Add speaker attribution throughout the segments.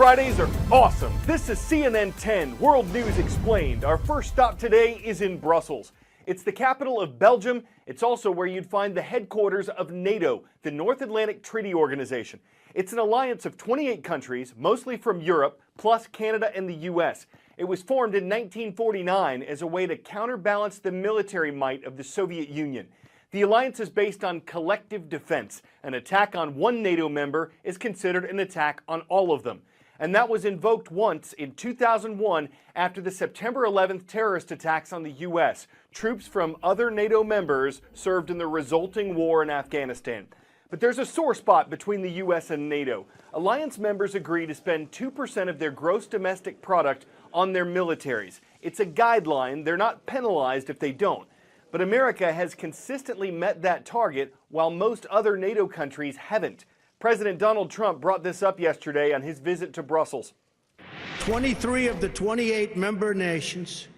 Speaker 1: Fridays are awesome. This is CNN 10, World News Explained. Our first stop today is in Brussels. It's the capital of Belgium. It's also where you'd find the headquarters of NATO, the North Atlantic Treaty Organization. It's an alliance of 28 countries, mostly from Europe, plus Canada and the U.S. It was formed in 1949 as a way to counterbalance the military might of the Soviet Union. The alliance is based on collective defense. An attack on one NATO member is considered an attack on all of them. And that was invoked once in 2001 after the September 11th terrorist attacks on the U.S. Troops from other NATO members served in the resulting war in Afghanistan. But there's a sore spot between the U.S. and NATO. Alliance members agree to spend 2% of their gross domestic product on their militaries. It's a guideline. They're not penalized if they don't. But America has consistently met that target, while most other NATO countries haven't. President Donald Trump brought this up yesterday on his visit to Brussels.
Speaker 2: 23 of the 28 member nations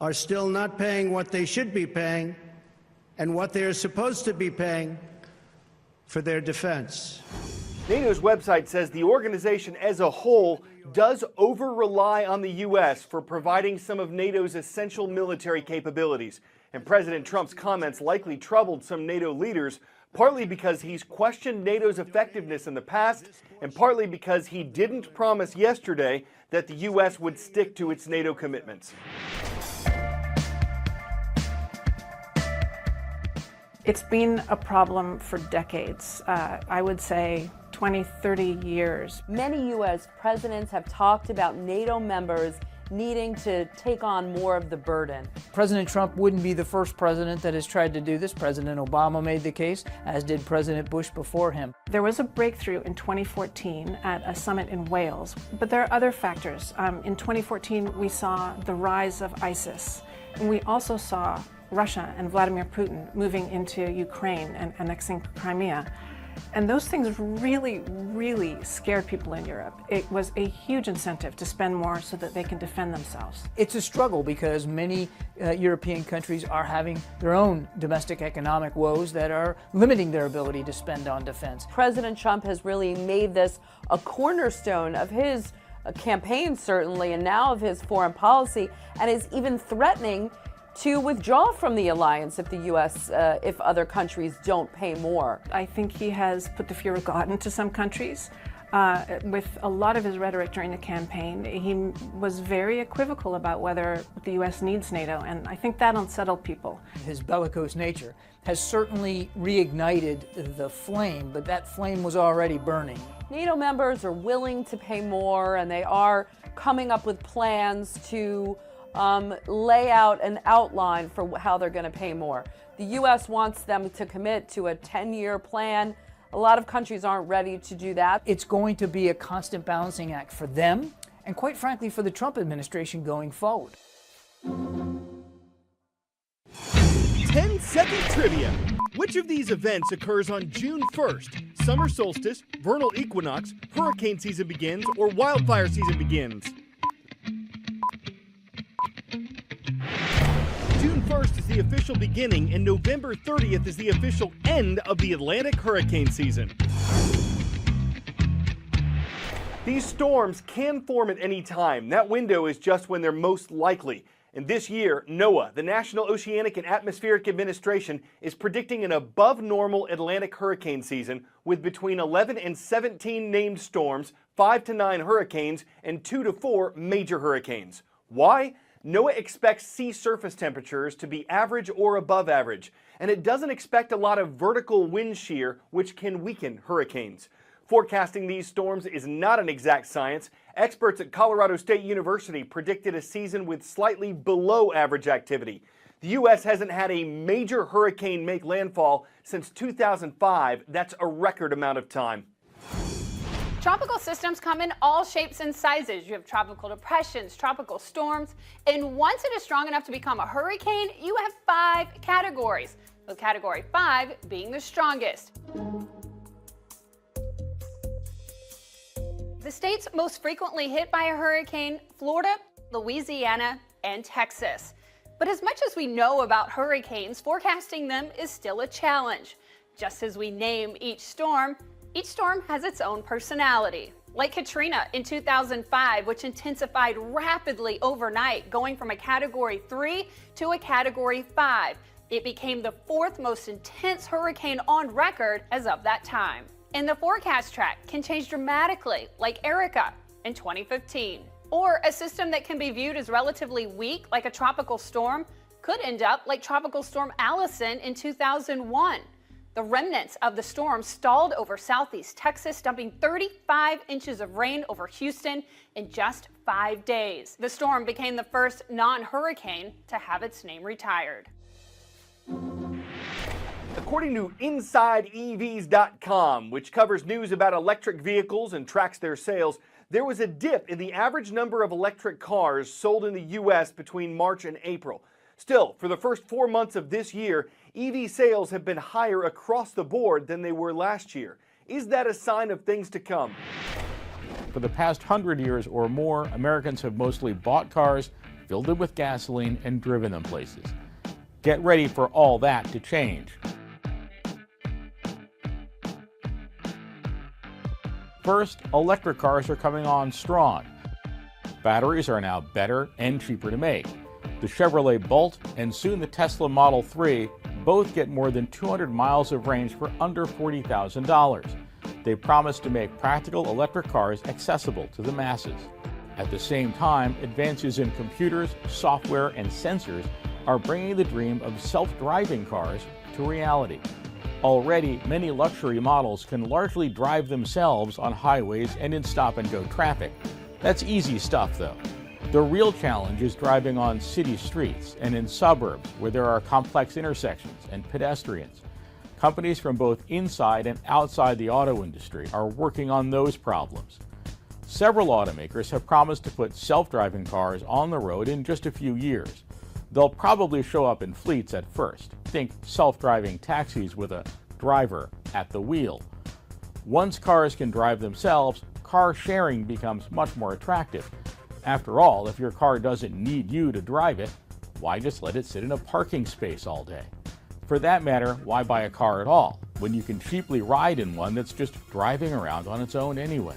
Speaker 2: are still not paying what they should be paying and what they are supposed to be paying for their defense.
Speaker 1: NATO's website says the organization as a whole does over-rely on the U.S. for providing some of NATO's essential military capabilities. And President Trump's comments likely troubled some NATO leaders, partly because he's questioned NATO's effectiveness in the past, and partly because he didn't promise yesterday that the U.S. would stick to its NATO commitments.
Speaker 3: It's been a problem for decades. I would say 20, 30 years.
Speaker 4: Many U.S. presidents have talked about NATO members needing to take on more of the burden.
Speaker 5: President Trump wouldn't be the first president that has tried to do this. President Obama made the case, as did President Bush before him.
Speaker 3: There was a breakthrough in 2014 at a summit in Wales, but there are other factors. In 2014, we saw the rise of ISIS, and we also saw Russia and Vladimir Putin moving into Ukraine and annexing Crimea. And those things really, really scared people in Europe. It was a huge incentive to spend more so that they can defend themselves.
Speaker 5: It's a struggle because many European countries are having their own domestic economic woes that are limiting their ability to spend on defense.
Speaker 4: President Trump has really made this a cornerstone of his campaign, certainly, and now of his foreign policy, and is even threatening to withdraw from the alliance if the U.S., if other countries don't pay more.
Speaker 3: I think he has put the fear of God into some countries. With a lot of his rhetoric during the campaign, he was very equivocal about whether the U.S. needs NATO, and I think that unsettled people.
Speaker 5: His bellicose nature has certainly reignited the flame, but that flame was already burning.
Speaker 4: NATO members are willing to pay more, and they are coming up with plans to lay out an outline for how they're going to pay more. The U.S. wants them to commit to a 10-year plan. A lot of countries aren't ready to do that.
Speaker 5: It's going to be a constant balancing act for them, and quite frankly for the Trump administration going forward.
Speaker 1: 10-second trivia. Which of these events occurs on June 1st? Summer solstice, vernal equinox, hurricane season begins, or wildfire season begins? June 1st is the official beginning, and November 30th is the official end of the Atlantic hurricane season. These storms can form at any time. That window is just when they're most likely. And this year, NOAA, the National Oceanic and Atmospheric Administration, is predicting an above-normal Atlantic hurricane season with between 11 and 17 named storms, 5 to 9 hurricanes, and 2 to 4 major hurricanes. Why? NOAA expects sea surface temperatures to be average or above average, and it doesn't expect a lot of vertical wind shear, which can weaken hurricanes. Forecasting these storms is not an exact science. Experts at Colorado State University predicted a season with slightly below average activity. The U.S. hasn't had a major hurricane make landfall since 2005. That's a record amount of time.
Speaker 6: Tropical systems come in all shapes and sizes. You have tropical depressions, tropical storms, and once it is strong enough to become a hurricane, you have 5 categories, with Category 5 being the strongest. The states most frequently hit by a hurricane: Florida, Louisiana, and Texas. But as much as we know about hurricanes, forecasting them is still a challenge. Just as we name each storm has its own personality. Like Katrina in 2005, which intensified rapidly overnight, going from a Category 3 to a Category 5. It became the fourth most intense hurricane on record as of that time. And the forecast track can change dramatically, like Erica in 2015. Or a system that can be viewed as relatively weak, like a tropical storm, could end up like Tropical Storm Allison in 2001. The remnants of the storm stalled over southeast Texas, dumping 35 inches of rain over Houston in just 5 days. The storm became the first non-hurricane to have its name retired.
Speaker 1: According to InsideEVs.com, which covers news about electric vehicles and tracks their sales, there was a dip in the average number of electric cars sold in the U.S. between March and April. Still, for the first 4 months of this year, EV sales have been higher across the board than they were last year. Is that a sign of things to come?
Speaker 7: For the past 100 years or more, Americans have mostly bought cars, filled them with gasoline, and driven them places. Get ready for all that to change. First, electric cars are coming on strong. Batteries are now better and cheaper to make. The Chevrolet Bolt and soon the Tesla Model 3 both get more than 200 miles of range for under $40,000. They promise to make practical electric cars accessible to the masses. At the same time, advances in computers, software, and sensors are bringing the dream of self-driving cars to reality. Already, many luxury models can largely drive themselves on highways and in stop-and-go traffic. That's easy stuff, though. The real challenge is driving on city streets and in suburbs where there are complex intersections and pedestrians. Companies from both inside and outside the auto industry are working on those problems. Several automakers have promised to put self-driving cars on the road in just a few years. They'll probably show up in fleets at first. Think self-driving taxis with a driver at the wheel. Once cars can drive themselves, car sharing becomes much more attractive. After all, if your car doesn't need you to drive it, why just let it sit in a parking space all day? For that matter, why buy a car at all, when you can cheaply ride in one that's just driving around on its own anyway?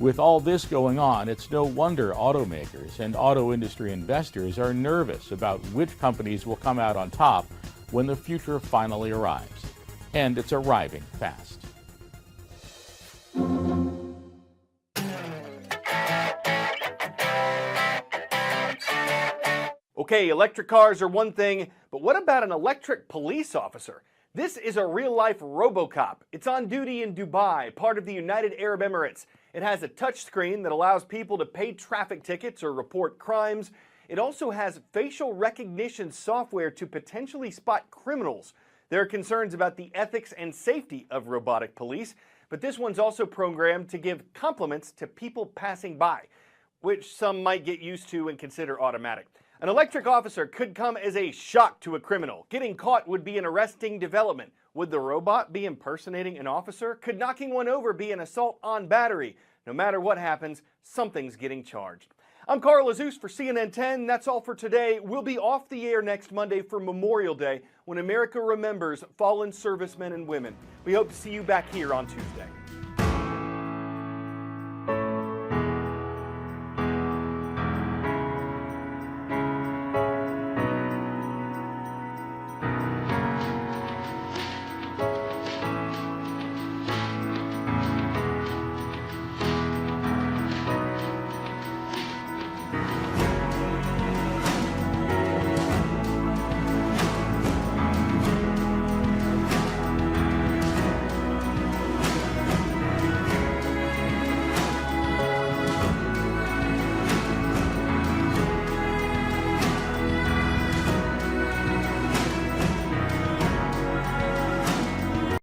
Speaker 7: With all this going on, it's no wonder automakers and auto industry investors are nervous about which companies will come out on top when the future finally arrives. And it's arriving fast.
Speaker 1: Okay, electric cars are one thing, but what about an electric police officer? This is a real-life RoboCop. It's on duty in Dubai, part of the United Arab Emirates. It has a touchscreen that allows people to pay traffic tickets or report crimes. It also has facial recognition software to potentially spot criminals. There are concerns about the ethics and safety of robotic police, but this one's also programmed to give compliments to people passing by, which some might get used to and consider automatic. An electric officer could come as a shock to a criminal. Getting caught would be an arresting development. Would the robot be impersonating an officer? Could knocking one over be an assault on battery? No matter what happens, something's getting charged. I'm Carl Azus for CNN 10. That's all for today. We'll be off the air next Monday for Memorial Day, when America remembers fallen servicemen and women. We hope to see you back here on Tuesday.